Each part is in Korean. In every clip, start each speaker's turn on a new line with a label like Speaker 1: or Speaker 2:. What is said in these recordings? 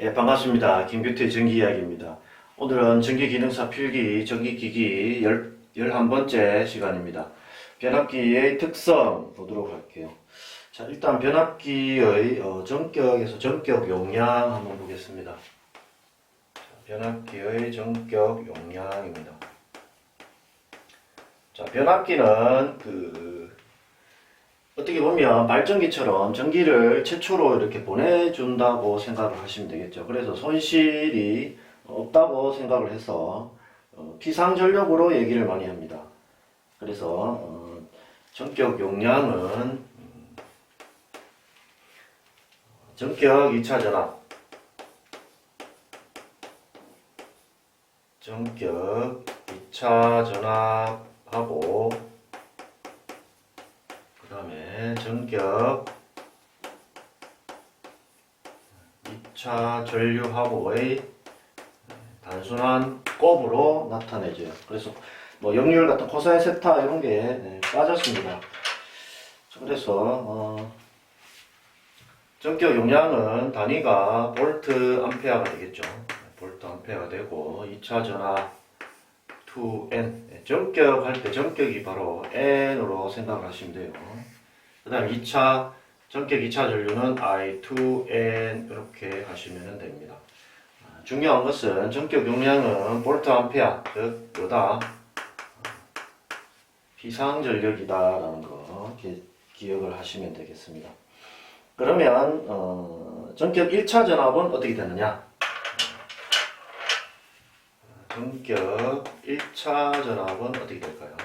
Speaker 1: 예, 반갑습니다. 김규태 전기이야기입니다. 오늘은 전기기능사 필기 전기기기 11번째 시간입니다. 변압기의 특성 보도록 할게요. 자, 일단 변압기의 전격에서 전격 용량 한번 보겠습니다. 자, 변압기의 전격 용량입니다. 자, 변압기는 어떻게 보면 발전기처럼 전기를 최초로 이렇게 보내준다고 생각을 하시면 되겠죠. 그래서 손실이 없다고 생각을 해서 피상전력으로 얘기를 많이 합니다. 그래서 전격 용량은 전격 2차 전압, 전격 2차 전압하고 그 다음에 전격 2차 전류하고의 단순한 곱으로 나타내져요. 그래서 뭐 역률 같은 코사인 세타 이런 게 빠졌습니다. 그래서 전격 용량은 단위가 볼트 암페어가 되겠죠. 볼트 암페어가 되고 2차 전압 2N, 전격 할 때 전격이 바로 N으로 생각을 하시면 돼요. 그 다음 2차 전격 2차 전류는 I2N 이렇게 하시면 됩니다. 중요한 것은 전격 용량은 볼트 암페어, 즉 보다 피상전력이다 라는 거 기억을 하시면 되겠습니다. 그러면 전격 1차 전압은 어떻게 되느냐? 전격 1차 전압은 어떻게 될까요?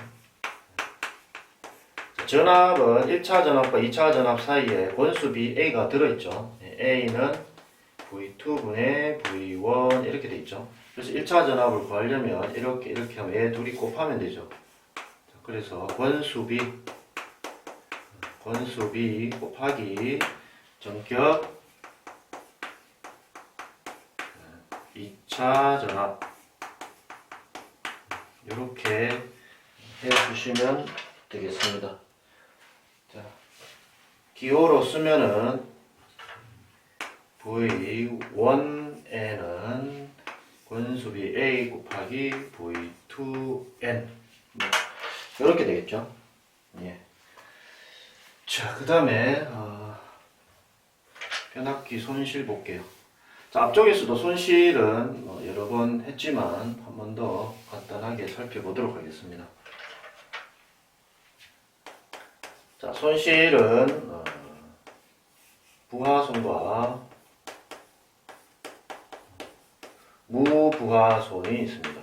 Speaker 1: 전압은 1차 전압과 2차 전압 사이에 권수비 A가 들어있죠. A는 V2분의 V1 이렇게 되어 있죠. 그래서 1차 전압을 구하려면 이렇게 하면 얘 둘이 곱하면 되죠. 그래서 권수비 곱하기 전격 2차 전압 이렇게 해주시면 되겠습니다. 자, 기호로 쓰면은 V1N은 권수비 A 곱하기 V2N 이렇게 되겠죠. 예. 자, 그 다음에 변압기 손실 볼게요. 자, 앞쪽에서도 손실은 여러 번 했지만 한 번 더 간단하게 살펴보도록 하겠습니다. 자, 손실은 부하손과 무부하손이 있습니다.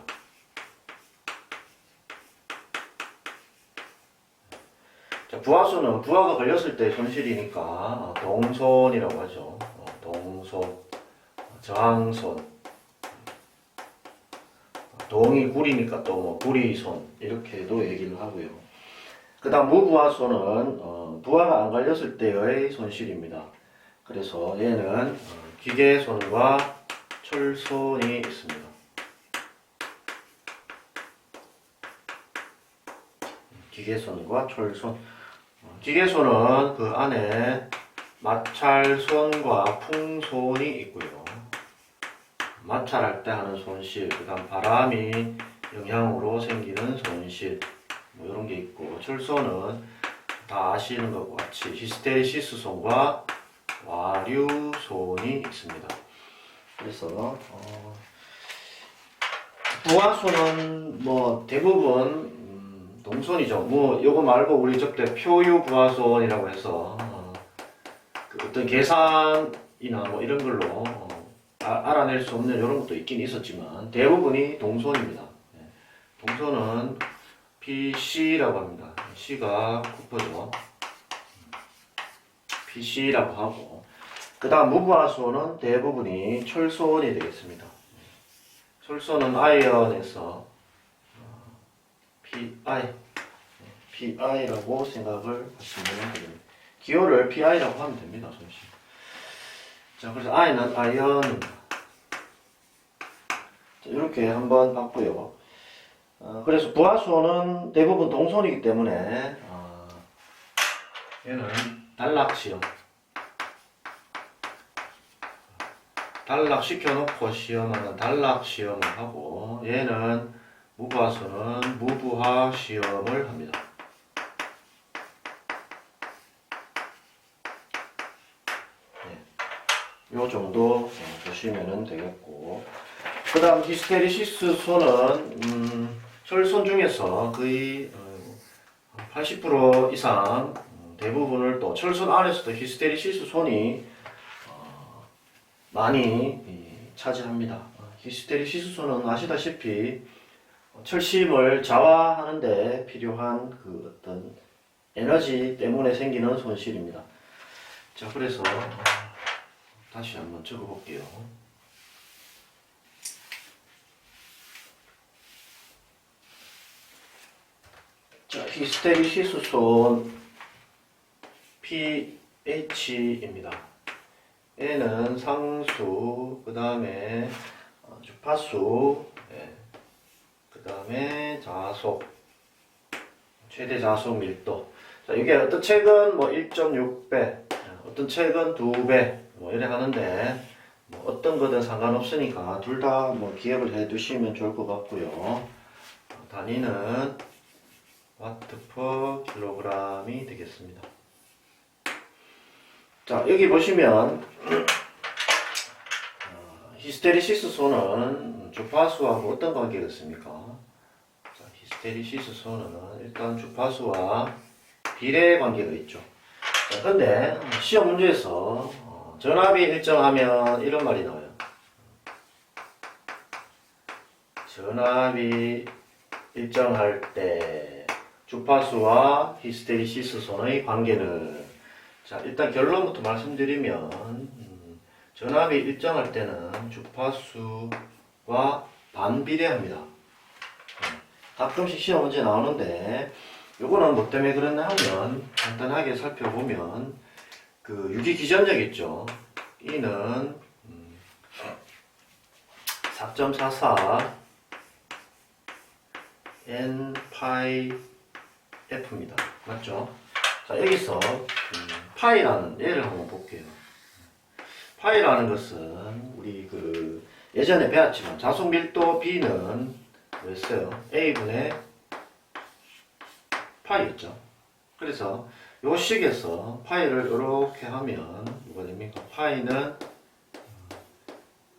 Speaker 1: 자, 부하손은 부하가 걸렸을 때 손실이니까 동손이라고 하죠. 동손, 저항손, 동이 구리니까 또 뭐 구리손 이렇게도 얘기를 하고요. 그 다음 무부하손은 부하가 안 걸렸을 때의 손실입니다. 그래서 얘는 기계손과 철손이 있습니다. 기계손과 철손. 기계손은 그 안에 마찰손과 풍손이 있고요. 마찰할 때 하는 손실, 그 다음 바람이 영향으로 생기는 손실, 뭐 이런 게 있고, 철손은 다 아시는 것과 같이 히스테리시스손과 와류손이 있습니다. 그래서 부하손은 뭐 대부분 동손이죠. 뭐 요거 말고 우리 접대 표유 부하손이라고 해서 그 어떤 계산이나 뭐 이런 걸로 알아낼 수 없는 이런 것도 있긴 있었지만 대부분이 동손입니다. 동손은 PC라고 합니다. C가 쿠퍼죠. PC라고 하고, 그 다음 무부하손은 대부분이 철손이 되겠습니다. 철손은 아이언에서 PI라고 생각을 하시면 됩니다. 기호를 PI라고 하면 됩니다. 손실. 자, 그래서 I는 아이언입니다. 자, 이렇게 한번 봤고요. 그래서 부하손은 대부분 동손이기 때문에 얘는 단락시험 단락시켜 놓고 시험하는 단락 시험을 하고, 얘는 무부하수는 무부하 시험을 합니다. 요 정도 보시면 되겠고, 그 다음 히스테리시스 손은 철손 중에서 거의 80% 이상 대부분을 또 철손 안에서도 히스테리시스 손이 많이 차지합니다. 히스테리시스 손은 아시다시피 철심을 자화하는데 필요한 그 어떤 에너지 때문에 생기는 손실입니다. 자, 그래서 다시 한번 적어볼게요. 자, 히스테리시스 손 pH입니다. N은 상수, 그 다음에 주파수, 그 다음에 자속, 최대 자속 밀도. 자, 이게 어떤 책은 뭐 1.6배, 어떤 책은 2배, 뭐 이래 하는데, 뭐 어떤 거든 상관없으니까 둘 다 뭐 기억을 해 두시면 좋을 것 같고요. 단위는 와트 퍼 킬로그램이 되겠습니다. 자, 여기 보시면 히스테리시스 손은 주파수하고 어떤 관계가 있습니까? 자, 히스테리시스 손은 일단 주파수와 비례 관계가 있죠. 자, 근데 시험 문제에서 전압이 일정하면 이런 말이 나와요. 전압이 일정할 때 주파수와 히스테리시스 손의 관계는, 자, 일단 결론부터 말씀드리면 전압이 일정할 때는 주파수와 반비례합니다. 가끔씩 시험 문제 나오는데 요거는 뭐 때문에 그러냐 하면 간단하게 살펴보면 그 유기기전력 있죠. E는 4.44 N 파이 F입니다. 맞죠? 자, 여기서 파이라는 얘를 한번 볼게요. 파이라는 것은 우리 그 예전에 배웠지만 자속 밀도 B는 뭐였어요? A분의 파이였죠. 그래서 요 식에서 파이를 이렇게 하면 뭐가 됩니까? 파이는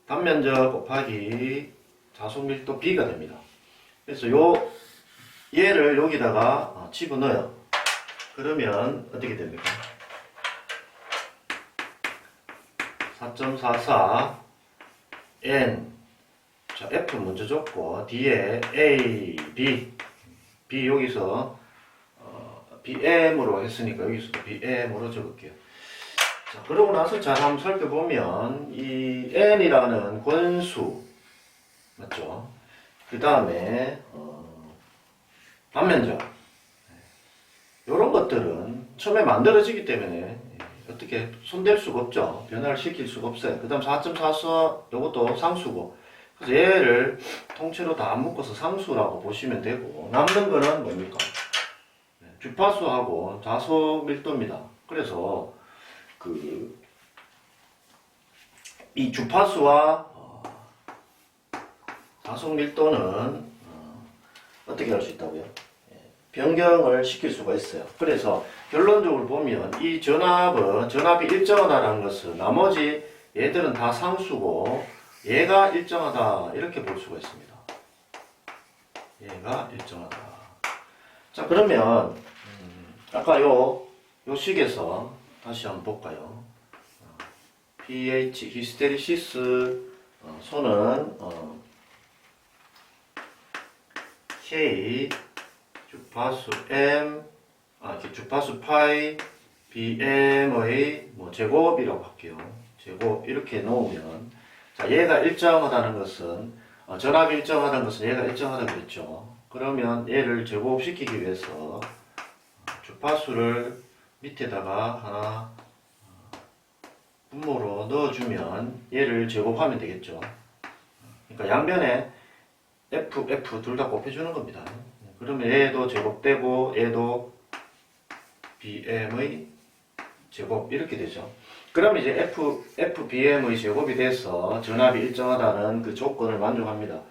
Speaker 1: 단면적 곱하기 자속 밀도 B가 됩니다. 그래서 얘를 여기다가 집어넣어요. 그러면 어떻게 됩니까? 4.44 N, 자, F 먼저 줬고 뒤에 A, B 여기서 BM으로 했으니까 여기서도 BM으로 적을게요. 자, 그러고 나서 잘 한번 살펴보면 이 N이라는 권수 맞죠? 그 다음에 단면적 이런 것들은 처음에 만들어지기 때문에 어떻게 손댈 수가 없죠. 변화를 시킬 수가 없어요. 그 다음 4.44 이것도 상수고, 그래서 얘를 통째로 다 안 묶어서 상수라고 보시면 되고, 남는 거는 뭡니까? 주파수하고 자속 밀도입니다. 그래서 이 주파수와 자속 밀도는 어떻게 할 수 있다고요? 변경을 시킬 수가 있어요. 그래서 결론적으로 보면 이 전압이 일정하다는 것은 나머지 얘들은 다 상수고 얘가 일정하다 이렇게 볼 수가 있습니다. 얘가 일정하다. 자, 그러면 아까 요 식에서 다시 한번 볼까요? pH 히스테리시스 손은 K 주파수 M, 주파수 파이 BM의 뭐 제곱이라고 할게요. 제곱 이렇게 놓으면, 자, 얘가 일정하다는 것은 전압이 일정하다는 것은 얘가 일정하다고 그랬죠. 그러면 얘를 제곱시키기 위해서 주파수를 밑에다가 하나 분모로 넣어주면 얘를 제곱하면 되겠죠. 그러니까 양변에 F 둘 다 곱해주는 겁니다. 그러면 얘도 제곱되고 얘도 BM의 제곱 이렇게 되죠. 그럼 이제 FBM의 제곱이 돼서 전압이 일정하다는 그 조건을 만족합니다.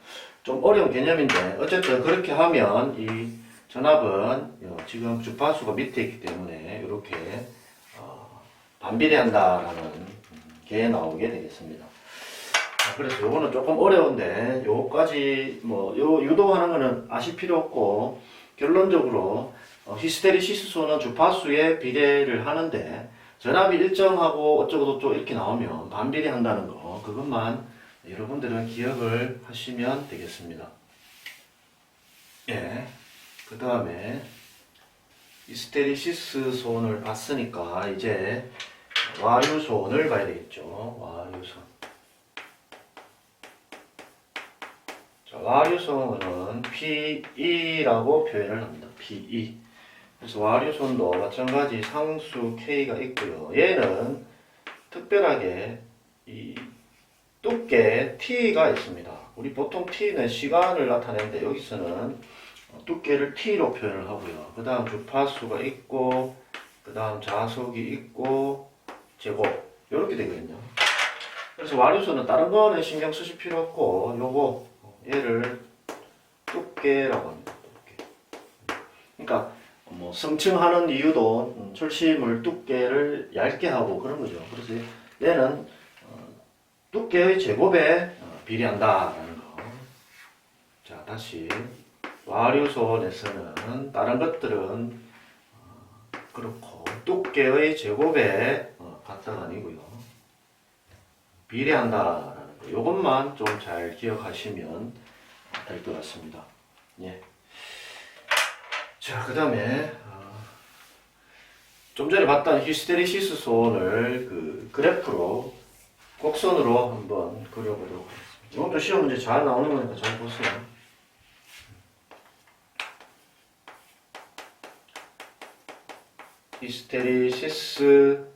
Speaker 1: 좀 어려운 개념인데 어쨌든 그렇게 하면 이 전압은 지금 주파수가 밑에 있기 때문에 이렇게 반비례한다라는 게 나오게 되겠습니다. 그래서 요거는 조금 어려운데 요거까지 유도하는 거는 아실 필요 없고 결론적으로 히스테리시스소는 주파수에 비례를 하는데 전압이 일정하고 어쩌고저쩌고 이렇게 나오면 반비례한다는 거 그것만 여러분들은 기억을 하시면 되겠습니다. 예. 그 다음에 히스테리시스손을 봤으니까 이제 와류손을 봐야 되겠죠. 와류손. 자, 와류손은 PE라고 표현을 합니다. PE. 그래서 와류손도 마찬가지 상수 K가 있고요. 얘는 특별하게 이 두께 T가 있습니다. 우리 보통 T는 시간을 나타내는데 여기서는 두께를 T로 표현을 하고요. 그 다음 주파수가 있고 그 다음 자속이 있고 제곱 이렇게 되거든요. 그래서 와류손은 다른 거는 신경 쓰실 필요 없고 요거 얘를 두께라고 합니다. 두께. 그러니까 성층하는 이유도 철심을 두께를 얇게 하고 그런 거죠. 그래서 얘는 두께의 제곱에 비례한다라는 거. 자, 다시 와류손에서는 다른 것들은 그렇고 두께의 제곱에 같다가 아니고요. 비례한다라는 거. 이것만 좀 잘 기억하시면 될 것 같습니다. 예. 자, 그 다음에 좀 전에 봤던 히스테리시스손을 그 그래프로 곡선으로 한번 그려보도록 하겠습니다. 이것도 시험 문제 잘 나오는 거니까 잘 보세요. 히스테리시스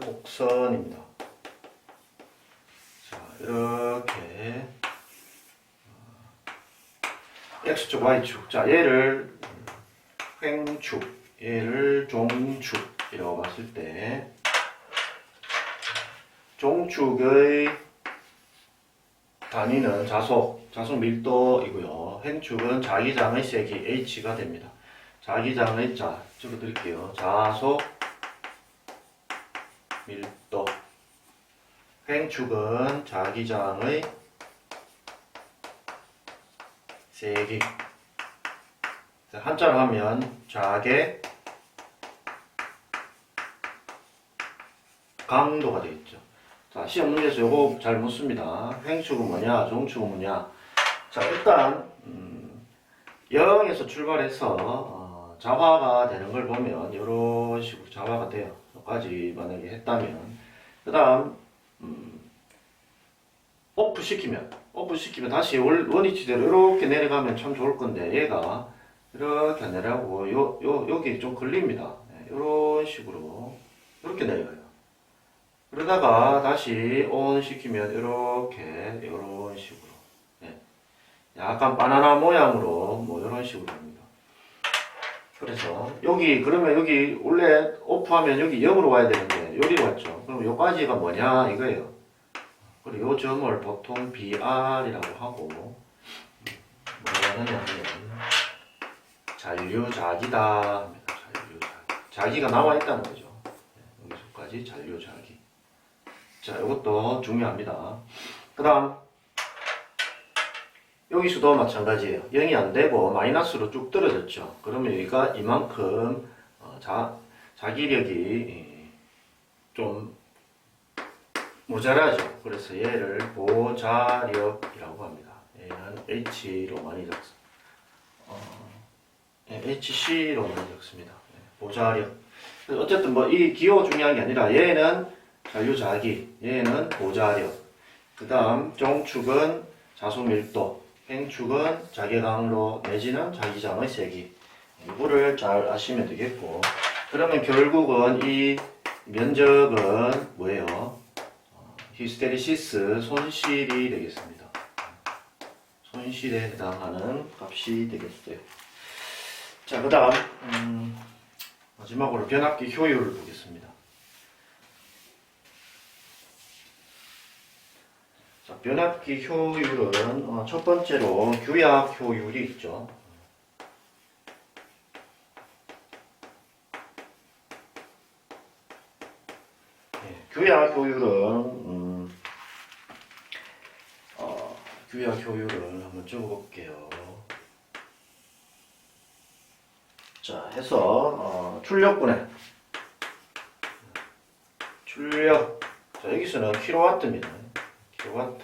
Speaker 1: 곡선입니다. 자, 이렇게 X축, Y축. 자, 얘를 횡축, 얘를 종축이라고 봤을 때 종축의 단위는 자속 밀도이고요. 횡축은 자기장의 세기 H가 됩니다. 자기장의 적어드릴게요. 자속 밀도. 횡축은 자기장의 세기. 한자로 하면 자계 강도가 되겠죠. 자, 시험 문제에서 요거 잘 묻습니다. 횡축은 뭐냐, 종축은 뭐냐. 자, 일단 0에서 출발해서 자화가 되는 걸 보면 이런 식으로 자화가 돼요. 여기까지 만약에 했다면 그 다음 오프 시키면 다시 원위치대로 이렇게 내려가면 참 좋을 건데 얘가 이렇게 내려가고 여기 좀 걸립니다. 이런 식으로 이렇게 내려가요. 그러다가 다시 온 시키면 이렇게 이런 식으로 약간 바나나 모양으로 이런 식으로 합니다. 그래서 그러면 여기 원래 오프하면 여기 0으로 와야 되는데 여기로 왔죠. 그럼 여기까지가 뭐냐 이거예요. 그리고 요 점을 보통 BR이라고 하고 뭐라고 하냐면 잔류자기다 합니다. 자기가 나와 있다는 거죠. 여기서까지 잔류자기. 자, 이것도 중요합니다. 그 다음 여기서도 마찬가지예요. 0이 안 되고 마이너스로 쭉 떨어졌죠. 그러면 여기가 이만큼 자기력이 좀 모자라죠. 그래서 얘를 보자력이라고 합니다. 얘는 H로 많이 HC로 많이 적습니다. 보자력. 어쨌든 이 기호 중요한 게 아니라 얘는 잔류자기, 얘는 보자력. 그 다음 종축은 자속밀도, 횡축은 자기강로 내지는 자기장의 세기. 이거를 잘 아시면 되겠고, 그러면 결국은 이 면적은 뭐예요? 히스테리시스 손실이 되겠습니다. 손실에 해당하는 값이 되겠어요. 자, 그 다음 마지막으로 변압기 효율을 보겠습니다. 자, 변압기 효율은 첫 번째로 규약 효율이 있죠. 규약 효율은 규약 효율을 한번 적어볼게요. 자, 해서 출력분해 출력. 자, 여기서는 킬로와트입니다. 킬로와트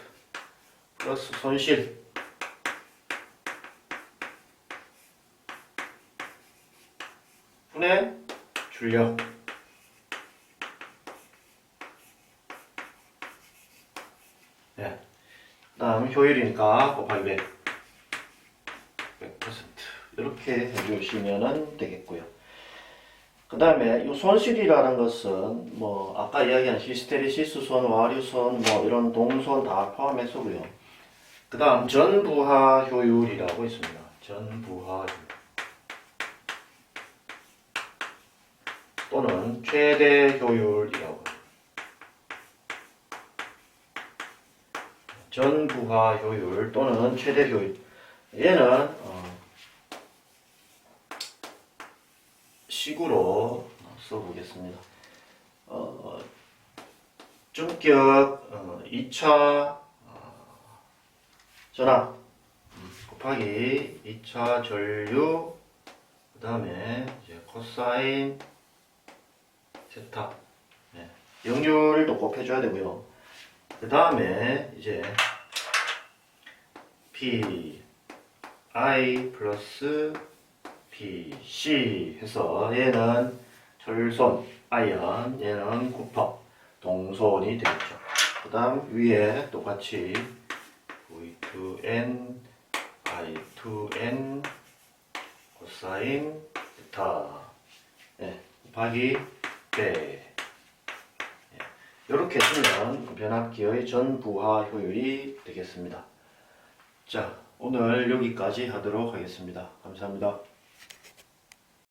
Speaker 1: 플러스 손실 분해 출력. 네. 다음 효율이니까 곱하기 100%. 이렇게 해주시면 되겠고요. 그 다음에 이 손실이라는 것은 뭐 아까 이야기한 히스테리시스 손, 와류손, 뭐 이런 동손 다 포함해서고요. 그 다음 전부하 효율이라고 있습니다. 전부하 효율 또는 최대 효율이라고. 전부하 효율 또는 최대 효율. 얘는 식으로 써보겠습니다. 전격 2차 전압 곱하기 2차 전류, 그 다음에 이제 코사인 세타. 네. 역률도 꼭 해줘야 되고요. 그 다음에 이제 P I 플러스 PC 해서 얘는 철손 아이언, 얘는 쿠퍼 동손이 되겠죠. 그 다음 위에 똑같이 V2N I2N 코사인 베타, 네, 곱하기 100. 이렇게 쓰면 변압기의 전부하 효율이 되겠습니다. 자, 오늘 여기까지 하도록 하겠습니다. 감사합니다.